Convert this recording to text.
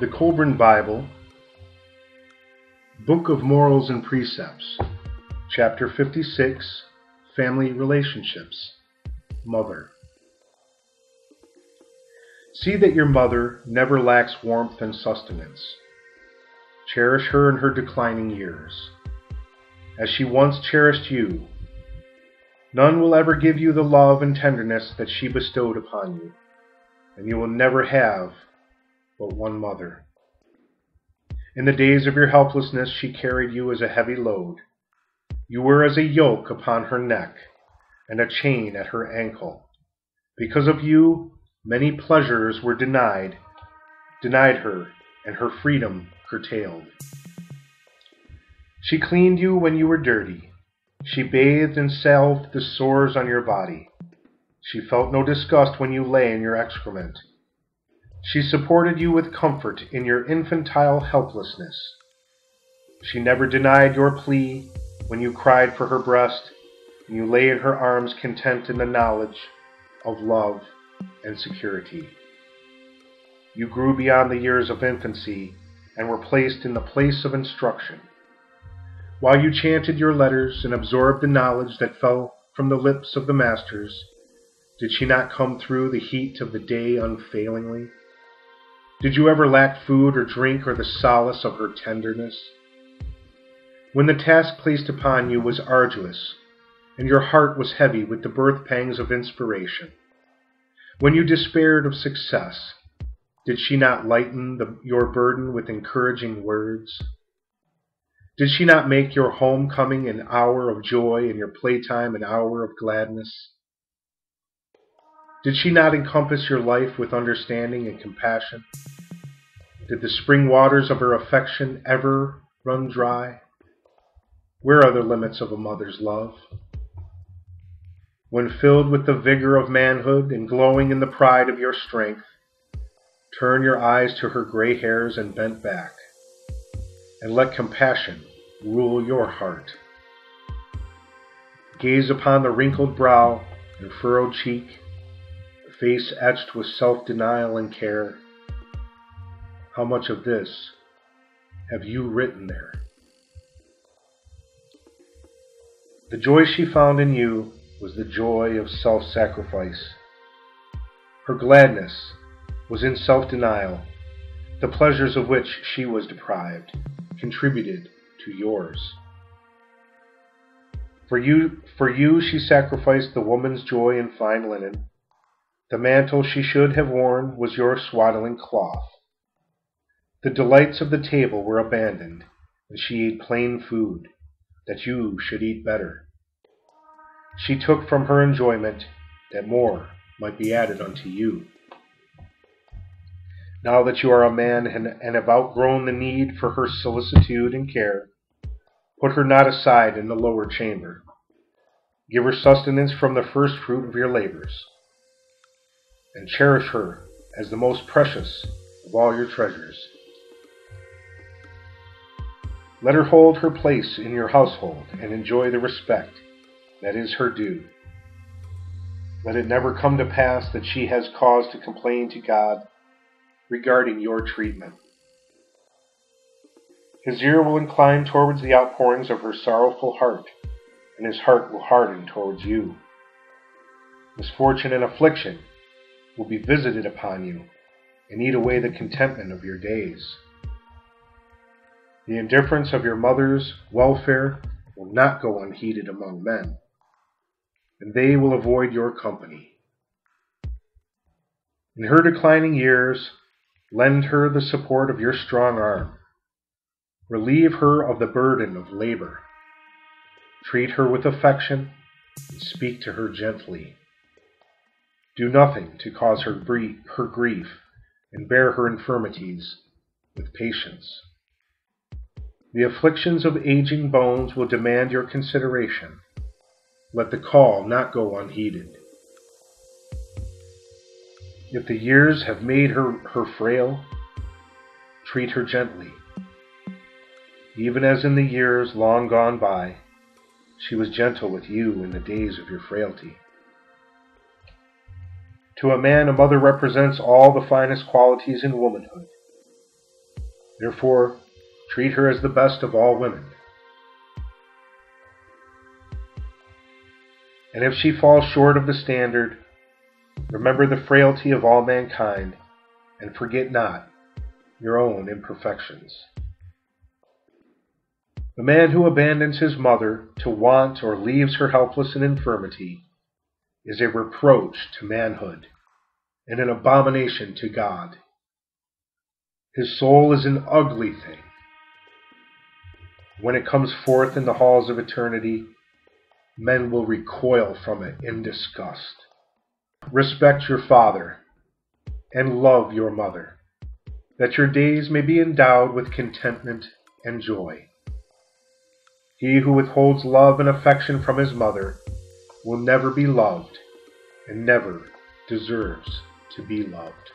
The Kolbrin Bible, Book of Morals and Precepts, Chapter 56, Family Relationships, Mother. See that your mother never lacks warmth and sustenance. Cherish her in her declining years, as she once cherished you. None will ever give you the love and tenderness that she bestowed upon you, and you will never have but one mother. In the days of your helplessness, she carried you as a heavy load. You were as a yoke upon her neck and a chain at her ankle. Because of you, many pleasures were denied her, and her freedom curtailed. She cleaned you when you were dirty. She bathed and salved the sores on your body. She felt no disgust when you lay in your excrement. She supported you with comfort in your infantile helplessness. She never denied your plea when you cried for her breast, and you lay in her arms content in the knowledge of love and security. You grew beyond the years of infancy and were placed in the place of instruction. While you chanted your letters and absorbed the knowledge that fell from the lips of the masters, did she not come through the heat of the day unfailingly? Did you ever lack food or drink or the solace of her tenderness? When the task placed upon you was arduous, and your heart was heavy with the birth pangs of inspiration, when you despaired of success, did she not lighten your burden with encouraging words? Did she not make your homecoming an hour of joy and your playtime an hour of gladness? Did she not encompass your life with understanding and compassion? Did the spring waters of her affection ever run dry? Where are the limits of a mother's love? When filled with the vigor of manhood and glowing in the pride of your strength, turn your eyes to her gray hairs and bent back, and let compassion rule your heart. Gaze upon the wrinkled brow and furrowed cheek, the face etched with self-denial and care. How much of this have you written there? The joy she found in you was the joy of self-sacrifice. Her gladness was in self-denial. The pleasures of which she was deprived contributed to yours. For you she sacrificed the woman's joy in fine linen. The mantle she should have worn was your swaddling cloth. The delights of the table were abandoned, and she ate plain food, that you should eat better. She took from her enjoyment, that more might be added unto you. Now that you are a man and have outgrown the need for her solicitude and care, put her not aside in the lower chamber. Give her sustenance from the first fruit of your labors, and cherish her as the most precious of all your treasures. Let her hold her place in your household and enjoy the respect that is her due. Let it never come to pass that she has cause to complain to God regarding your treatment. His ear will incline towards the outpourings of her sorrowful heart, and his heart will harden towards you. Misfortune and affliction will be visited upon you and eat away the contentment of your days. The indifference of your mother's welfare will not go unheeded among men, and they will avoid your company. In her declining years, lend her the support of your strong arm. Relieve her of the burden of labor. Treat her with affection and speak to her gently. Do nothing to cause her grief, and bear her infirmities with patience. The afflictions of aging bones will demand your consideration. Let the call not go unheeded. If the years have made her frail, treat her gently. Even as in the years long gone by, she was gentle with you in the days of your frailty. To a man, a mother represents all the finest qualities in womanhood. Therefore, treat her as the best of all women. And if she falls short of the standard, remember the frailty of all mankind, and forget not your own imperfections. The man who abandons his mother to want or leaves her helpless in infirmity is a reproach to manhood and an abomination to God. His soul is an ugly thing. When it comes forth in the halls of eternity, men will recoil from it in disgust. Respect your father and love your mother, that your days may be endowed with contentment and joy. He who withholds love and affection from his mother will never be loved and never deserves to be loved.